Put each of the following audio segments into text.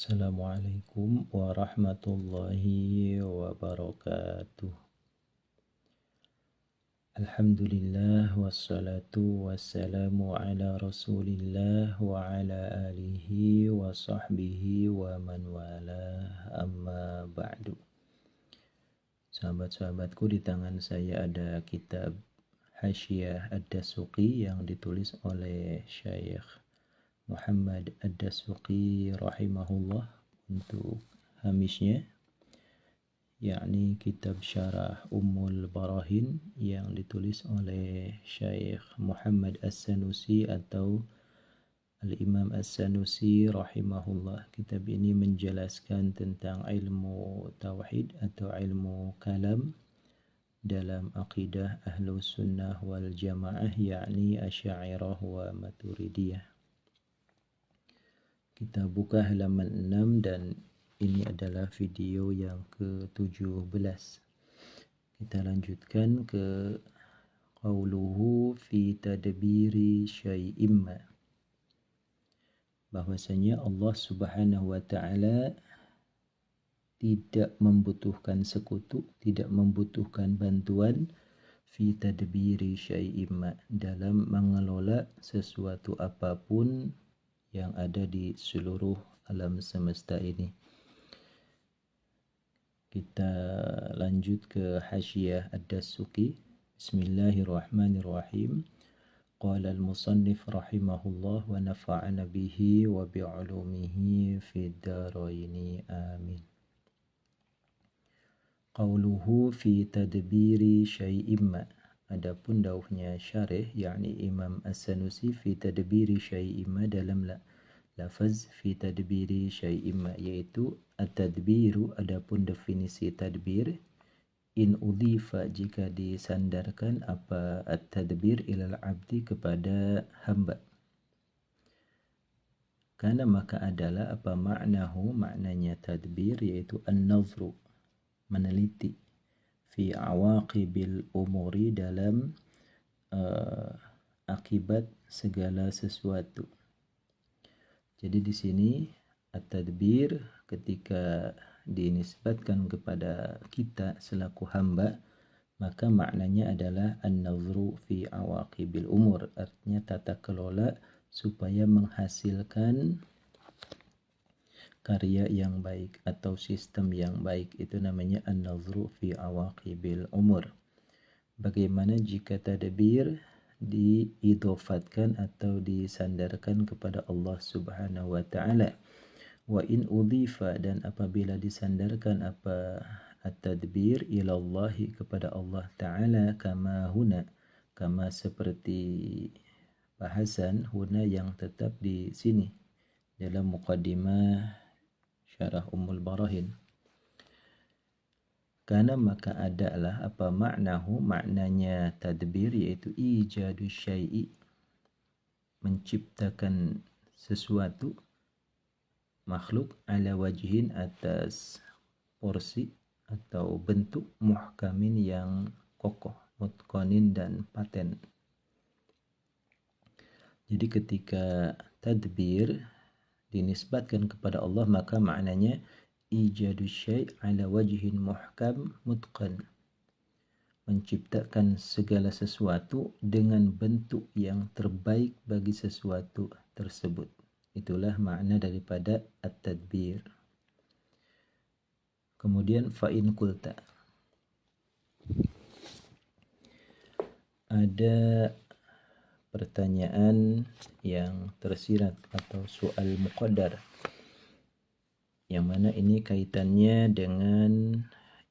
Assalamualaikum warahmatullahi wabarakatuh. Alhamdulillah wassalatu wassalamu ala rasulillah wa ala alihi wa sahbihi wa man wala amma ba'du. Sahabat-sahabatku, di tangan saya ada kitab Hasyiah Ad-Dasuqi yang ditulis oleh Syekh Muhammad Ad-Dasuqi rahimahullah untuk hamisnya, yakni kitab Syarah Ummul Barahin yang ditulis oleh Syekh Muhammad As-Sanusi atau Al-Imam As-Sanusi rahimahullah. Kitab ini menjelaskan tentang ilmu tauhid atau ilmu kalam dalam akidah Ahlus Sunnah wal Jamaah, yakni Asy'ariyah wa Maturidiyah. Kita buka halaman 6 dan ini adalah video yang ke-17. Kita lanjutkan ke qauluhu fi tadbiri syai'in ma. Bahwasanya Allah Subhanahu wa taala tidak membutuhkan sekutu, tidak membutuhkan bantuan fi tadbiri syai'in ma, dalam mengelola sesuatu apapun yang ada di seluruh alam semesta ini. Kita lanjut ke Hasyiah Ad-Dasuqi. Bismillahirrahmanirrahim. Qala al-musannif rahimahullah wa nafa'ana bihi wa bi'ulumihi fid dharaini amin. Qauluhu fi tadbiri syai'in ma. Adapun dauhnya syarih, yakni Imam As-Sanusi, fi tadbiri syai'in ma, dalam lafaz fi tadbiri syai'in ma, yaitu at-tadbiru. Adapun definisi tadbir, in udhifa, jika disandarkan apa at-tadbir ilal abdi, kepada hamba. Karena maka adalah apa maknahu, maknanya tadbir, yaitu an-nazru, meneliti, fi awaqibil umuri, dalam akibat segala sesuatu. Jadi di sini at-tadbir ketika dinisbatkan kepada kita selaku hamba, maka maknanya adalah an-nazru fi awaqibil umur, artinya tata kelola supaya menghasilkan karya yang baik atau sistem yang baik. Itu namanya an-nazru fi awaqibil umur. Bagaimana jika tadbir diidofatkan atau disandarkan kepada Allah Subhanahu wa ta'ala? Wa in udhifa, dan apabila disandarkan apa at-tadbir ilallahi, kepada Allah ta'ala, kama huna, kama seperti bahasan huna yang tetap di sini dalam muqaddimah Syarah Ummul Barahin. Karena maka adalah apa maknahu, maknanya tadbir, yaitu ijadu syai'i, menciptakan sesuatu, makhluk, ala wajhin, atas porsi atau bentuk, muhkamin, yang kokoh, mutqanin, dan paten. Jadi ketika tadbir dinisbatkan kepada Allah, maka maknanya ijadu syai' ala wajhin muhkam mutqan, menciptakan segala sesuatu dengan bentuk yang terbaik bagi sesuatu tersebut. Itulah makna daripada at-tadbir. Kemudian fa'in qulta, ada pertanyaan yang tersirat atau soal muqaddar, yang mana ini kaitannya dengan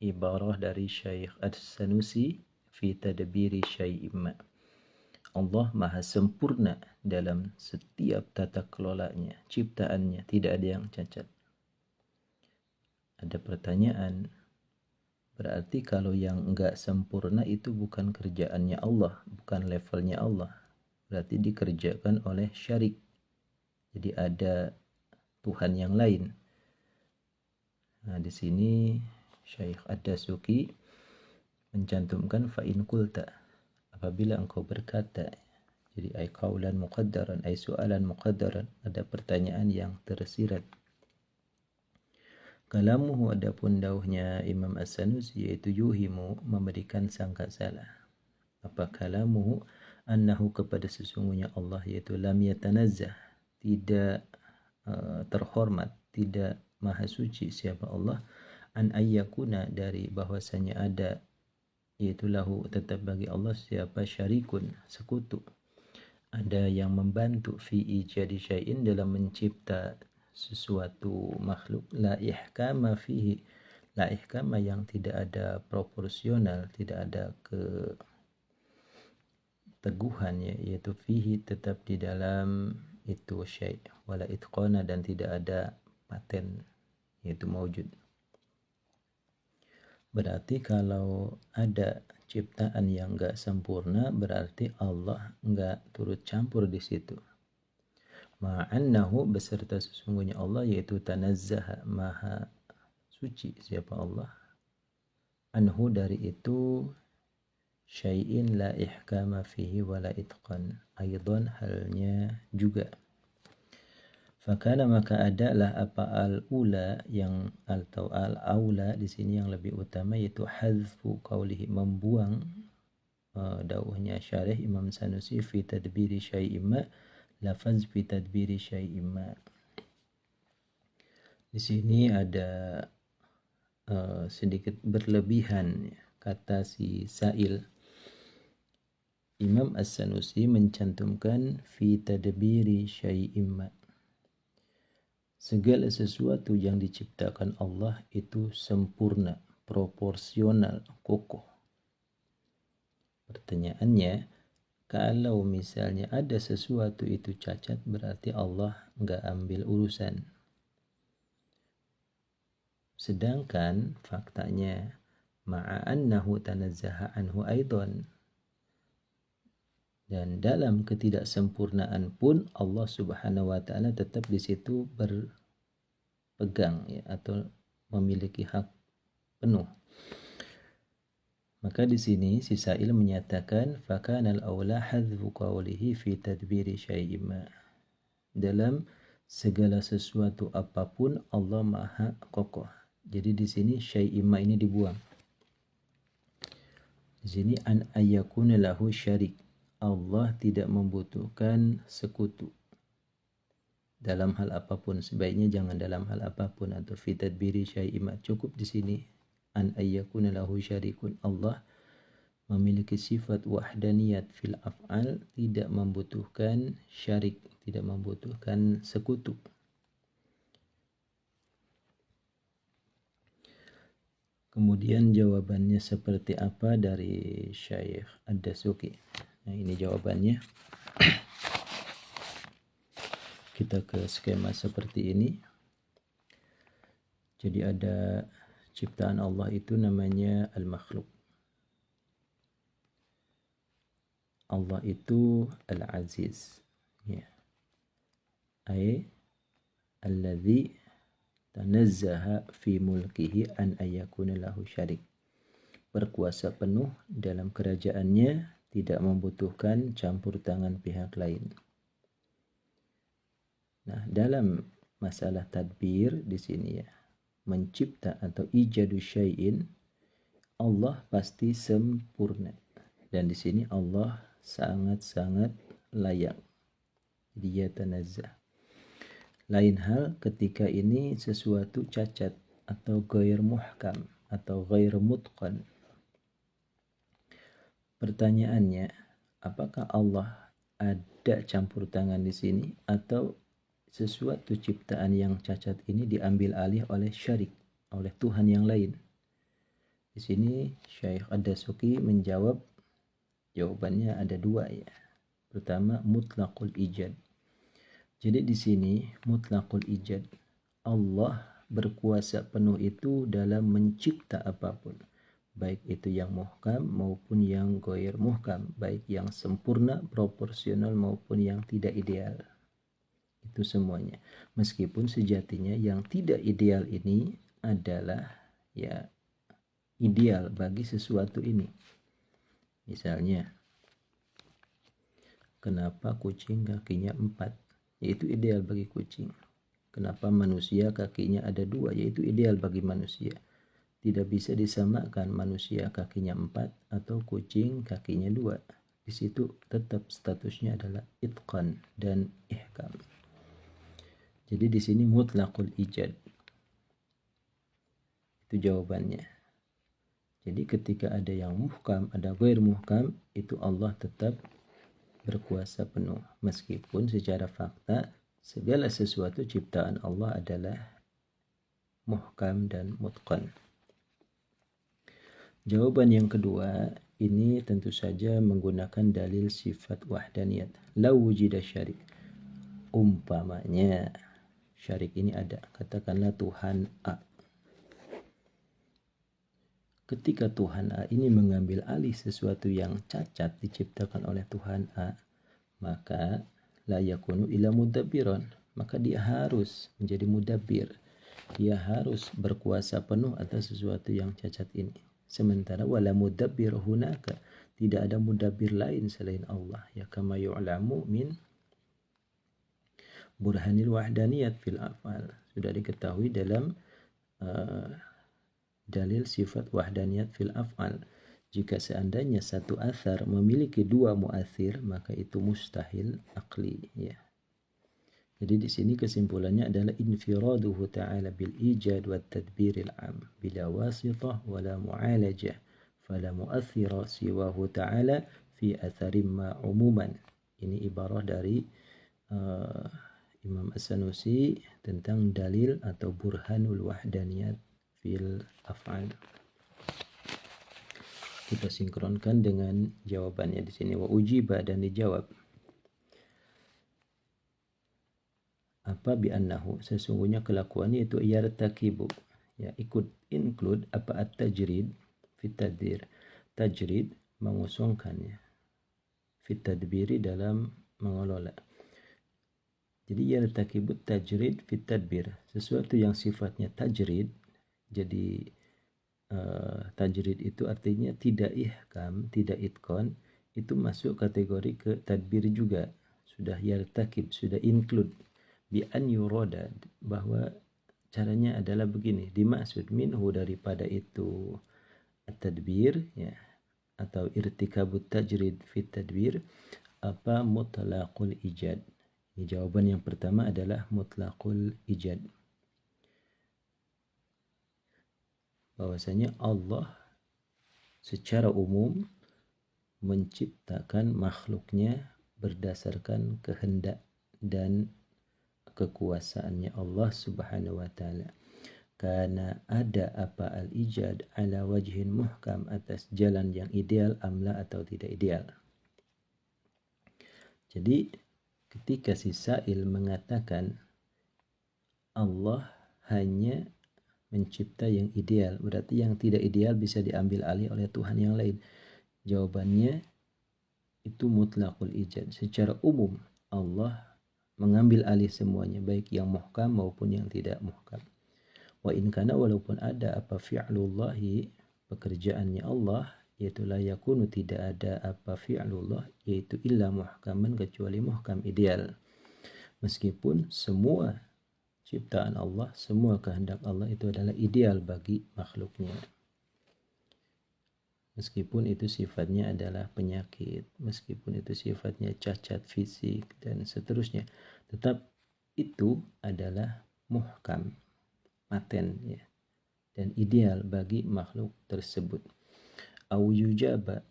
ibarah dari Syekh As-Sanusi fi tadbiri syai'in ma. Allah maha sempurna dalam setiap tata kelolanya, ciptaannya, tidak ada yang cacat. Ada pertanyaan, berarti kalau yang enggak sempurna itu bukan kerjaannya Allah, bukan levelnya Allah, berarti dikerjakan oleh syarik. Jadi ada Tuhan yang lain. Nah, di sini Syekh Ad-Dasuqi mencantumkan fa'in qulta, apabila engkau berkata. Jadi ay qaulan muqaddaran, ay su'alan muqaddaran, ada pertanyaan yang tersirat. Kalamuhu adapun dauhnya Imam As-Sanusi yaitu yuhimu memberikan sangka salah. Apa kalamuhu annahu kepada sesungguhnya Allah yaitu lam yatanazzah tidak terhormat, tidak maha suci siapa Allah an ayyakuna dari bahwasanya ada yaitu lahu tetap bagi Allah siapa syarikun sekutu, ada yang membantu fi ijadi syai'in dalam mencipta sesuatu makhluk la ihkama fihi, la ihkama yang tidak ada proporsional, tidak ada keteguhannya yaitu fihi tetap di dalam itu syai' wala itqana dan tidak ada paten yaitu maujud. Berarti kalau ada ciptaan yang enggak sempurna berarti Allah enggak turut campur di situ. Ma'annahu beserta sesungguhnya Allah yaitu tanazzaha maha suci siapa Allah anhu dari itu syai'in la ihkama fihi wala itqan aidan halnya juga. Fakana maka adalah apa al-ula yang atau al-aula di sini yang lebih utama yaitu hadzfu qaulihi membuang dauhnya syarih Imam Sanusi fi tadbiri syai'in ma lafaz fi tadbiri syai'in ma. Di sini ada sedikit berlebihan kata si Sa'il. Imam As-Sanusi mencantumkan fi tadbiri syai'in ma. Segala sesuatu yang diciptakan Allah itu sempurna, proporsional, kokoh. Pertanyaannya, kalau misalnya ada sesuatu itu cacat, berarti Allah enggak ambil urusan. Sedangkan faktanya, ma'annahu tanazzaha anhu aidan. Dan dalam ketidaksempurnaan pun Allah Subhanahu wa taala tetap di situ berpegang ya, atau memiliki hak penuh. Maka di sini si Sa'il menyatakan fakanal aula hadzfu qawlihi fi tadbiri syai'in ma. Dalam segala sesuatu apapun Allah Maha kokoh. Jadi di sini syai'in ma ini dibuang. Di sini an ayyakuna lahu syarik. Allah tidak membutuhkan sekutu dalam hal apapun. Sebaiknya jangan dalam hal apapun atau fi tadbiri syai'in ma. Cukup di sini an ayyakuna lahu syarikun. Allah memiliki sifat wahdaniyat fil af'al, tidak membutuhkan syarik, tidak membutuhkan sekutu. Kemudian jawabannya seperti apa dari Syekh Ad-Dasuki? Nah, ini jawabannya. Kita ke skema seperti ini. Jadi ada ciptaan Allah itu namanya al-makhluk. Allah itu al-aziz. Ya. Ay alladhi tanazzaha fi mulkihi an ayyakuna lahu syarik. Berkuasa penuh dalam kerajaannya, tidak membutuhkan campur tangan pihak lain. Nah, dalam masalah tadbir di sini ya, mencipta atau ijadu syai'in, Allah pasti sempurna. Dan di sini Allah sangat-sangat layak. Dia tanazzah. Lain hal ketika ini sesuatu cacat atau ghair muhkam atau ghair mutqan. Pertanyaannya, apakah Allah ada campur tangan di sini atau sesuatu ciptaan yang cacat ini diambil alih oleh syarik, oleh Tuhan yang lain? Di sini Syekh Ad-Dasuki menjawab, jawabannya ada dua ya. Pertama, mutlaqul ijad. Jadi di sini mutlaqul ijad, Allah berkuasa penuh itu dalam mencipta apapun, baik itu yang muhkam maupun yang ghair muhkam, baik yang sempurna, proporsional maupun yang tidak ideal. Itu semuanya. Meskipun sejatinya yang tidak ideal ini adalah ya ideal bagi sesuatu ini. Misalnya, kenapa kucing kakinya 4? Yaitu ideal bagi kucing. Kenapa manusia kakinya ada 2, yaitu ideal bagi manusia. Tidak bisa disamakan manusia kakinya 4 atau kucing kakinya 2. Di situ tetap statusnya adalah itqan dan ihkam. Jadi di sini mutlaqul ijad. Itu jawabannya. Jadi ketika ada yang muhkam, ada ghair muhkam, itu Allah tetap berkuasa penuh. Meskipun secara fakta segala sesuatu ciptaan Allah adalah muhkam dan mutqan. Jawaban yang kedua, ini tentu saja menggunakan dalil sifat wahdaniyat. Lau wujida syarik. Umpamanya syarik ini ada, katakanlah Tuhan A. Ketika Tuhan A ini mengambil alih sesuatu yang cacat diciptakan oleh Tuhan A, maka la yakunu illa mudabbiran, maka dia harus menjadi mudabbir. Dia harus berkuasa penuh atas sesuatu yang cacat ini. Sementara wala mudabbir hunaka, tidak ada mudabbir lain selain Allah. Ya kama yu'lamu min burhanil wahdaniyat fil af'al. Sudah diketahui dalam dalil sifat wahdaniyat fil af'al. Jika seandainya satu athar memiliki 2 muathir, maka itu mustahil akli, ya. Jadi di sini kesimpulannya adalah infiraduhu ta'ala bil ijad wa tadbiril am bila wasitah wala mu'alajah fala mu'athira siwahu ta'ala fi atharim ma umuman. Ini ibarah dari Imam As-Sanusi tentang dalil atau burhanul wahdaniyat fil af'al. Kita sinkronkan dengan jawabannya di sini. Wa ujiba, dan dijawab. Apa bi annahu, sesungguhnya kelakuannya itu yartakibu, ya, ikut include apa at-tajrid fit tadbir. Tajrid mengusungkannya, fit tadbiri dalam mengelola. Jadi yartakibu tajrid fit tadbir, sesuatu yang sifatnya tajrid. Jadi tajrid itu artinya tidak ihkam, tidak itqan, itu masuk kategori ke tadbir juga. Sudah yartakib, sudah include. Bi an yurada, bahwa caranya adalah begini, dimaksud minhu, daripada itu at-tadbir, ya, atau irtikabut tajrid fit tadbir, apa mutlaqul ijad. Ini jawaban yang pertama adalah mutlaqul ijad. Bahwasanya Allah secara umum menciptakan makhluknya berdasarkan kehendak dan kekuasaannya Allah Subhanahu wa taala. Karena ada apa al-ijad ala wajhin muhkam, atas jalan yang ideal amla atau tidak ideal. Jadi ketika si Sa'il mengatakan Allah hanya mencipta yang ideal, berarti yang tidak ideal bisa diambil alih oleh Tuhan yang lain. Jawabannya itu mutlaqul ijad. Secara umum Allah mengambil alih semuanya, baik yang muhkam maupun yang tidak muhkam. Wa in kana, walaupun ada apa fi'lullahi, pekerjaannya Allah, yaitu la yakunu, tidak ada apa fi'lullah, yaitu illa muhkaman, kecuali muhkam ideal. Meskipun semua ciptaan Allah, semua kehendak Allah itu adalah ideal bagi makhluknya. Meskipun itu sifatnya adalah penyakit, meskipun itu sifatnya cacat fisik dan seterusnya, tetap itu adalah muhkam, paten, ya, dan ideal bagi makhluk tersebut. Au yujaba,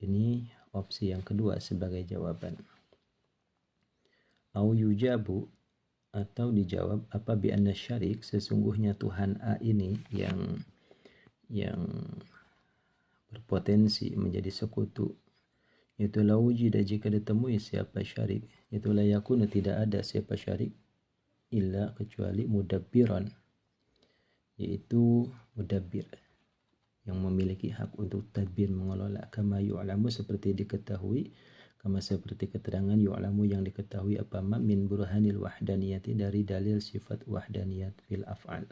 ini opsi yang kedua sebagai jawaban. Au yujabu, atau dijawab apa bi anna syarik, sesungguhnya Tuhan A ini yang berpotensi menjadi sekutu, yaitu la wujida, jika ditemui siapa syarik, yaitu la yakunu, tidak ada siapa syarik, illa, kecuali mudabbiran, yaitu mudabbir yang memiliki hak untuk tadbir, mengelola. Kama yu'lamu, seperti diketahui, kama seperti keterangan yu'lamu yang diketahui apa ma min burhanil wahdaniyati, dari dalil sifat wahdaniyat fil af'al.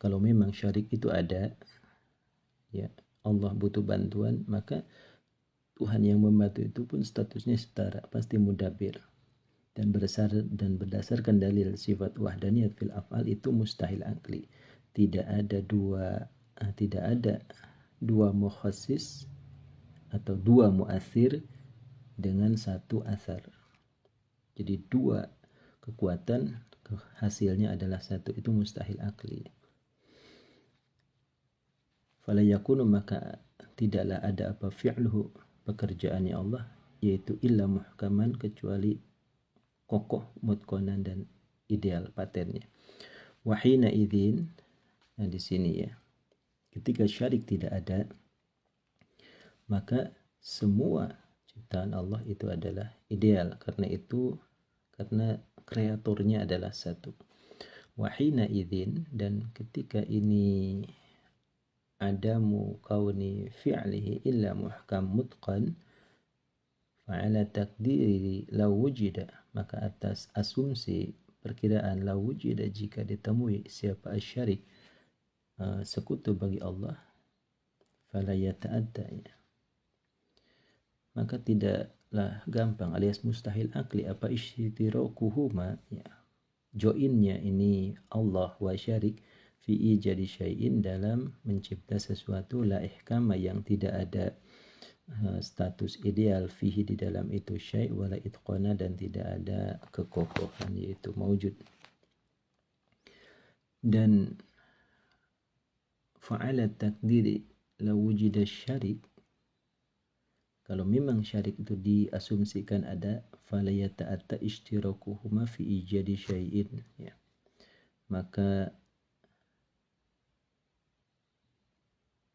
Kalau memang syarik itu ada, ya, Allah butuh bantuan, maka Tuhan yang membantu itu pun statusnya setara, pasti mudabbir. dan berdasarkan dalil sifat wahdaniyat fil af'al itu mustahil akli. Tidak ada dua mukhassis atau dua muathir dengan satu asar. Jadi dua kekuatan hasilnya adalah satu, itu mustahil akli. Fala yakunu, maka tidaklah ada apa fi'luhu, pekerjaannya Allah, yaitu illa muhkaman, kecuali kokoh, mutqanan, dan ideal patennya. Wahina idzin, nah di sini ya, ketika syarik tidak ada, maka semua ciptaan Allah itu adalah ideal, karena kreatornya adalah satu. Wahina idzin, dan ketika ini adamu kauni fi'lihi illa muhkam mutqan, fa'ala takdiri law wujida, maka atas asumsi perkiraan law wujida, jika ditemui siapa asyarik, sekutu bagi Allah, fala yata'adda, maka tidaklah gampang alias mustahil akli apa ishtirakuhuma, ya, joinnya ini Allah wa syarik fi ijadi syai'in, dalam mencipta sesuatu, la ihkama, yang tidak ada status ideal, fihi, di dalam itu, syai' wala itqana, dan tidak ada kekokohan, yaitu maujud. Dan fa'ala takdiri la wujida syarik, kalau memang syarik itu diasumsikan ada, fala yata'atta ishtirakuhuma fi ijadi syai'in, ya, maka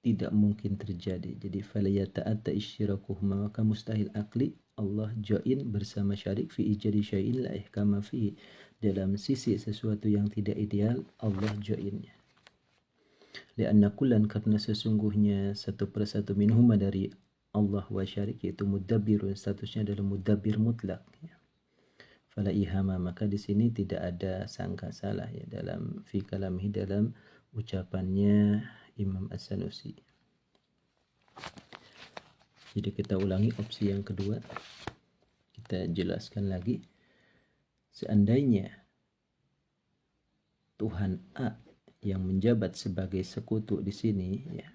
tidak mungkin terjadi. Jadi fala yata'atta ishtirakuhuma, maka mustahil akli Allah join bersama syarik fi ijadi syai'in la ihkama fi, dalam sisi sesuatu yang tidak ideal Allah joinnya. Lianna kullan, karena sesungguhnya satu persatu minhuma dari Allah wa syarik, yaitu mudabbirun, statusnya adalah mudabbir mutlak, ya. Fala ihama, maka di sini tidak ada sangka salah, ya, dalam fi kalamihi, dalam ucapannya Imam As-Sanusi. Jadi kita ulangi opsi yang kedua, kita jelaskan lagi. Seandainya Tuhan A yang menjabat sebagai sekutu di sini, ya,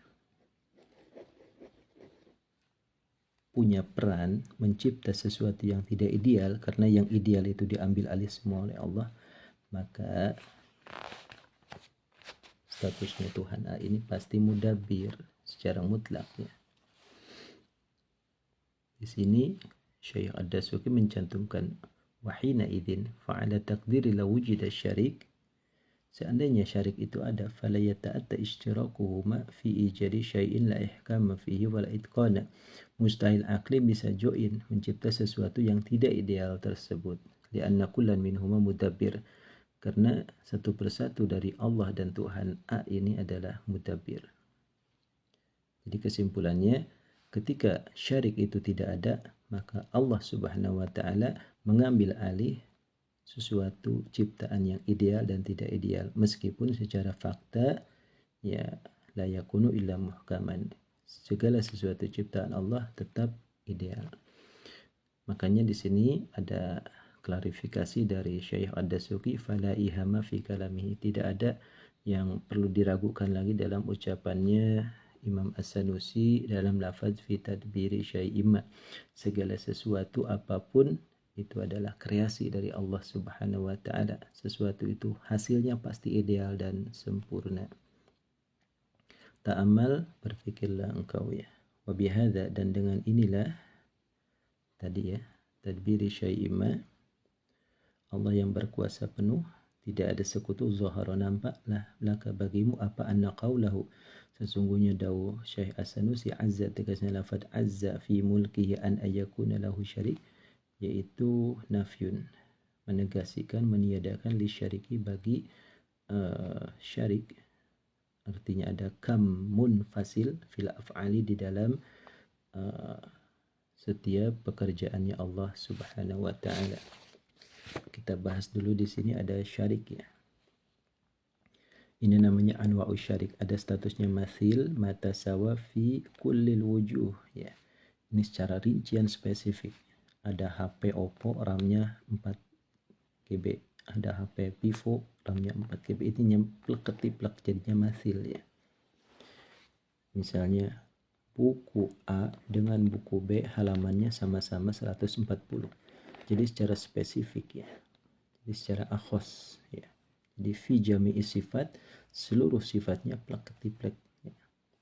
punya peran mencipta sesuatu yang tidak ideal, karena yang ideal itu diambil alih semua oleh Allah, maka statusnya Tuhan A ini pasti mudabbir secara mutlak, ya. Di sini Syekh Ad-Dasuki mencantumkan wahina idzin fa'ala takdiri la wujida syarik, seandainya syarik itu ada, fala yata'atta ishtirakuhuma fi ijadi syai'in la ihkama fihi wala itqana, mustahil akli bisa join mencipta sesuatu yang tidak ideal tersebut, lianna kullan minhuma mudabbir, karena satu persatu dari Allah dan Tuhan A ini adalah mudabbir. Jadi kesimpulannya, ketika syarik itu tidak ada, maka Allah Subhanahu wa ta'ala mengambil alih sesuatu ciptaan yang ideal dan tidak ideal, meskipun secara fakta, ya, la yakunu illa muhkaman, segala sesuatu ciptaan Allah tetap ideal. Makanya di sini ada klarifikasi dari Syekh Ad-Dasuki, fala ihama fi kalamihi, tidak ada yang perlu diragukan lagi dalam ucapannya Imam As-Sanusi dalam lafaz fi tadbiri syai'imma, segala sesuatu apapun itu adalah kreasi dari Allah Subhanahu wa ta'ala, sesuatu itu hasilnya pasti ideal dan sempurna. Ta'amal, berfikirlah engkau, ya. Wa bihadza, dan dengan inilah tadi, ya, tadbiri syai'imma, Allah yang berkuasa penuh, tidak ada sekutu, zahara, nampaklah laka bagimu apa anna qawlahu, sesungguhnya dawuh Syekh As-Sanusi, azza, tegasnya lafaz azza fi mulkihi an ayakuna lahu syarik, yaitu nafyun, menegasikan, meniadakan, li syariki, bagi syarik, artinya ada kam munfasil fil af'ali, di dalam setiap pekerjaannya Allah Subhanahu wa ta'ala. Kita bahas dulu di sini ada syarik, ya. Ini namanya anwa'u syarik. Ada statusnya mathil, mata sawa fi kullil wujuh, ya. Ini secara rincian spesifik. Ada HP Oppo, RAM-nya KB, ada HP Vivo RAM-nya 4 KB, ini plek ketiplek jadinya mathil ya. Misalnya buku A dengan buku B halamannya sama-sama 140. Jadi secara spesifik ya. Jadi secara akhos ya. Jadi fi jami'i sifat, seluruh sifatnya plek ketiplek ya.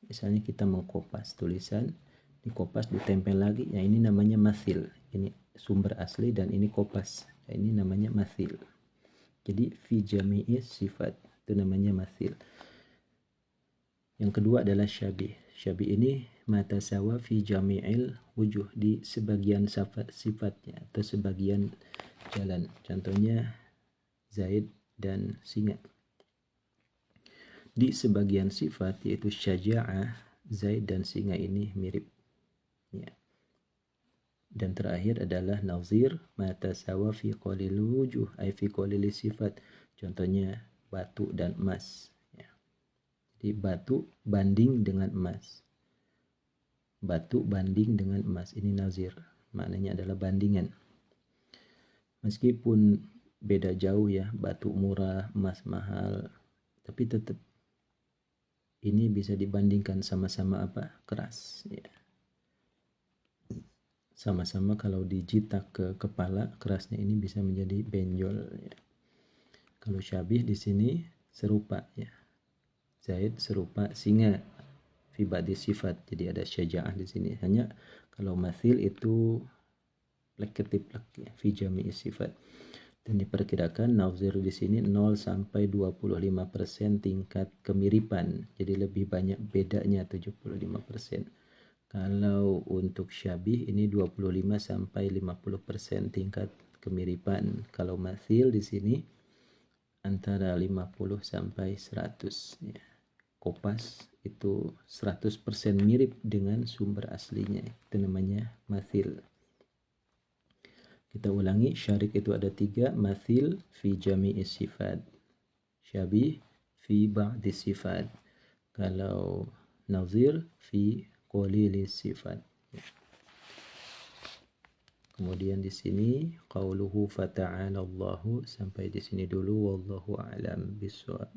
Misalnya kita mengkopas tulisan, dikopas ditempel lagi, ya ini namanya mathil. Ini sumber asli dan ini kopas, ya ini namanya mathil. Jadi fi jami'i sifat itu namanya mathil. Yang kedua adalah syabih. Syabih ini mata sawa fi jami'il wujuh, di sebagian sifatnya atau sebagian jalan. Contohnya Zaid dan singa. Di sebagian sifat yaitu syaja'ah, Zaid dan singa ini mirip. Ya. Dan terakhir adalah nazir mata sawa fi qalil wujuh ay fi qalil sifat. Contohnya batu dan emas. Ya. Jadi batu banding dengan emas. Batu banding dengan emas, ini nazir. Maknanya adalah bandingan. Meskipun beda jauh ya, batu murah, emas mahal, tapi tetap ini bisa dibandingkan sama-sama apa? Keras ya. Sama-sama kalau dijitak ke kepala, kerasnya ini bisa menjadi benjol ya. Kalau syabih di sini serupa ya. Zaid serupa singa fi ba'di sifat. Jadi ada syaja'ah di sini. Hanya kalau mathil itu plek ketiplek ya, fi jami'i sifat. Dan diperkirakan nazir di sini 0 sampai 25% tingkat kemiripan. Jadi lebih banyak bedanya 75%. Kalau untuk syabih ini 25 sampai 50% tingkat kemiripan. Kalau mathil di sini antara 50 sampai 100 ya. Kopas itu 100% mirip dengan sumber aslinya. Itu namanya mathil. Kita ulangi, syarik itu ada 3, mathil fi jami'i sifat, syabih fi ba'di sifat, kalau nazir fi qalili sifat. Kemudian di sini qauluhu fata'ala Allahu, sampai di sini dulu, wallahu a'lam bishawab.